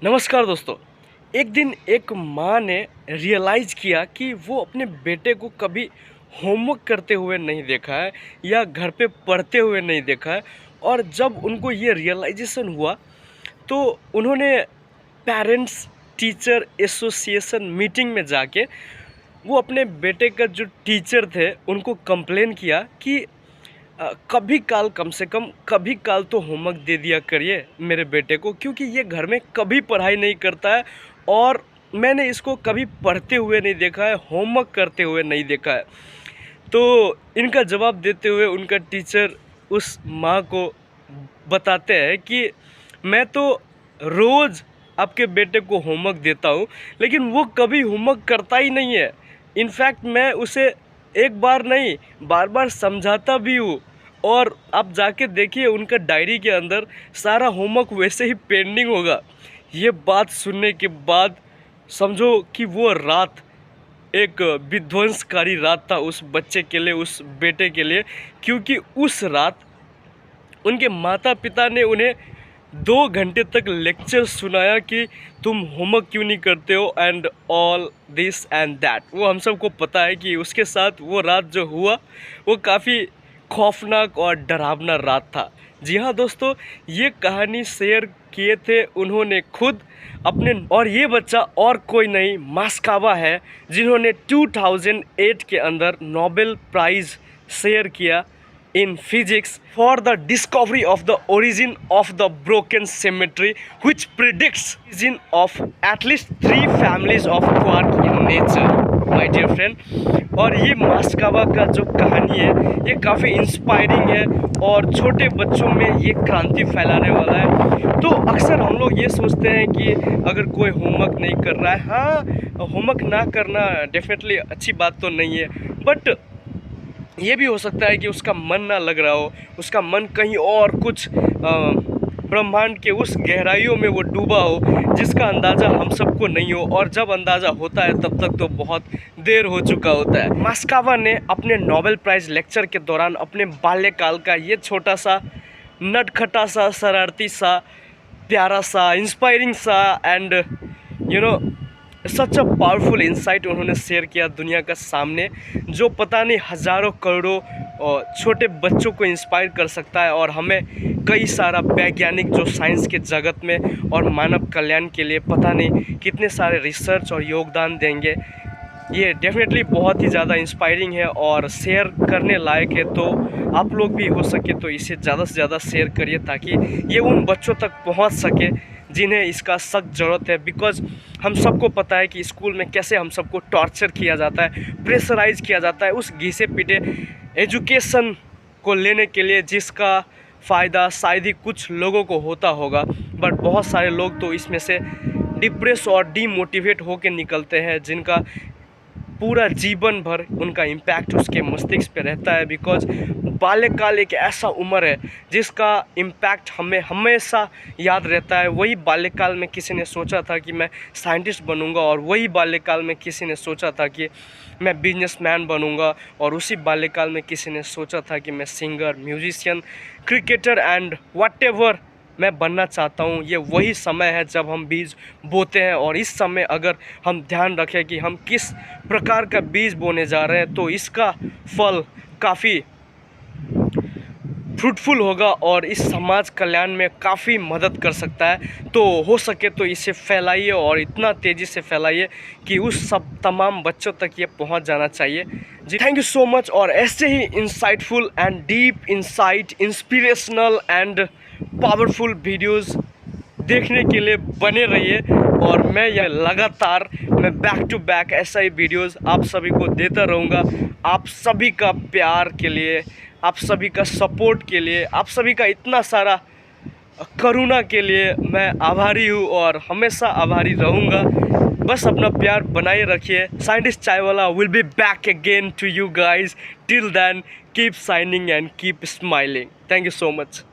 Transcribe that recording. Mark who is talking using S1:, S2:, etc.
S1: नमस्कार दोस्तों। एक दिन एक माँ ने रियलाइज़ किया कि वो अपने बेटे को कभी होमवर्क करते हुए नहीं देखा है या घर पे पढ़ते हुए नहीं देखा है। और जब उनको ये रियलाइजेशन हुआ तो उन्होंने पेरेंट्स टीचर एसोसिएशन मीटिंग में जाके वो अपने बेटे का जो टीचर थे उनको कंप्लेन किया कि कभी काल कम से कम कभी काल तो होमवर्क दे दिया करिए मेरे बेटे को, क्योंकि ये घर में कभी पढ़ाई नहीं करता है और मैंने इसको कभी पढ़ते हुए नहीं देखा है, होमवर्क करते हुए नहीं देखा है। तो इनका जवाब देते हुए उनका टीचर उस माँ को बताते हैं कि मैं तो रोज़ आपके बेटे को होमवर्क देता हूँ, लेकिन वो कभी होमवर्क करता ही नहीं है। इनफैक्ट मैं उसे एक बार नहीं बार बार समझाता भी हूँ। और आप जाके देखिए उनका डायरी के अंदर सारा होमवर्क वैसे ही पेंडिंग होगा। ये बात सुनने के बाद समझो कि वो रात एक विध्वंसकारी रात था उस बच्चे के लिए, उस बेटे के लिए, क्योंकि उस रात उनके माता पिता ने उन्हें 2 घंटे तक लेक्चर सुनाया कि तुम होमवर्क क्यों नहीं करते हो and all this and that. वो हम सबको पता है कि उसके साथ वो रात जो हुआ वो काफ़ी खौफनाक और डरावना रात था। जी हाँ दोस्तों, ये कहानी शेयर किए थे उन्होंने खुद अपने, और ये बच्चा और कोई नहीं मास्कावा है, जिन्होंने 2008 के अंदर नोबेल प्राइज़ शेयर किया in physics for the discovery of the origin of the broken symmetry which predicts origin of at least 3 families of quark in nature, my dear friend। और ये मास्कावा का जो कहानी है ये काफ़ी इंस्पायरिंग है और छोटे बच्चों में ये क्रांति फैलाने वाला है। तो अक्सर हम लोग ये सोचते हैं कि अगर कोई होमवर्क नहीं कर रहा है, हाँ होमवर्क ना करना डेफिनेटली अच्छी बात तो नहीं है, बट ये भी हो सकता है कि उसका मन ना लग रहा हो, उसका मन कहीं और कुछ ब्रह्मांड के उस गहराइयों में वो डूबा हो जिसका अंदाज़ा हम सबको नहीं हो, और जब अंदाज़ा होता है तब तक तो बहुत देर हो चुका होता है। मास्कावा ने अपने नोबेल प्राइज़ लेक्चर के दौरान अपने बाल्यकाल का ये छोटा सा नटखटा सा शरारती सा प्यारा सा इंस्पायरिंग सा and such a powerful insight उन्होंने शेयर किया दुनिया का सामने, जो पता नहीं हज़ारों करोड़ों छोटे बच्चों को इंस्पायर कर सकता है और हमें कई सारा वैज्ञानिक जो साइंस के जगत में और मानव कल्याण के लिए पता नहीं कितने सारे रिसर्च और योगदान देंगे। ये डेफिनेटली बहुत ही ज़्यादा इंस्पायरिंग है और शेयर करने लायक है। तो आप लोग भी हो सके तो इसे ज़्यादा से ज़्यादा शेयर करिए ताकि ये उन बच्चों तक पहुंच सके जिन्हें इसका सख्त ज़रूरत है। बिकॉज़ हम सबको पता है कि स्कूल में कैसे हम सबको टॉर्चर किया जाता है, प्रेशराइज़ किया जाता है उस घिसे पीटे एजुकेशन को लेने के लिए, जिसका फ़ायदा शायद ही कुछ लोगों को होता होगा, बट बहुत सारे लोग तो इसमें से डिप्रेस और डीमोटिवेट होकर निकलते हैं, जिनका पूरा जीवन भर उनका इम्पैक्ट उसके मस्तिष्क पे रहता है। बिकॉज़ बाल्यकाल एक ऐसा उम्र है जिसका इम्पैक्ट हमें हमेशा याद रहता है। वही बाल्यकाल में किसी ने सोचा था कि मैं साइंटिस्ट बनूंगा, और वही बाल्यकाल में किसी ने सोचा था कि मैं बिजनेसमैन बनूंगा, और उसी बाल्यकाल में किसी ने सोचा था कि मैं singer, musician, cricketer and whatever मैं बनना चाहता हूँ। ये वही समय है जब हम बीज बोते हैं, और इस समय अगर हम ध्यान रखें कि हम किस प्रकार का बीज बोने जा रहे हैं तो इसका फल काफ़ी फ्रूटफुल होगा और इस समाज कल्याण में काफ़ी मदद कर सकता है। तो हो सके तो इसे फैलाइए और इतना तेज़ी से फैलाइए कि उस सब तमाम बच्चों तक ये पहुंच जाना चाहिए। जी थैंक यू सो मच। और ऐसे ही insightful and deep insight, inspirational and powerful videos देखने के लिए बने रहिए, और मैं यह लगातार बैक टू बैक ऐसा ही वीडियोस आप सभी को देता रहूँगा। आप सभी का प्यार के लिए, आप सभी का सपोर्ट के लिए, आप सभी का इतना सारा करुणा के लिए मैं आभारी हूँ और हमेशा आभारी रहूँगा। बस अपना प्यार बनाए रखिए। Scientist Chaiwala will be back again to you guys. Till then keep shining and keep smiling. Thank you so much.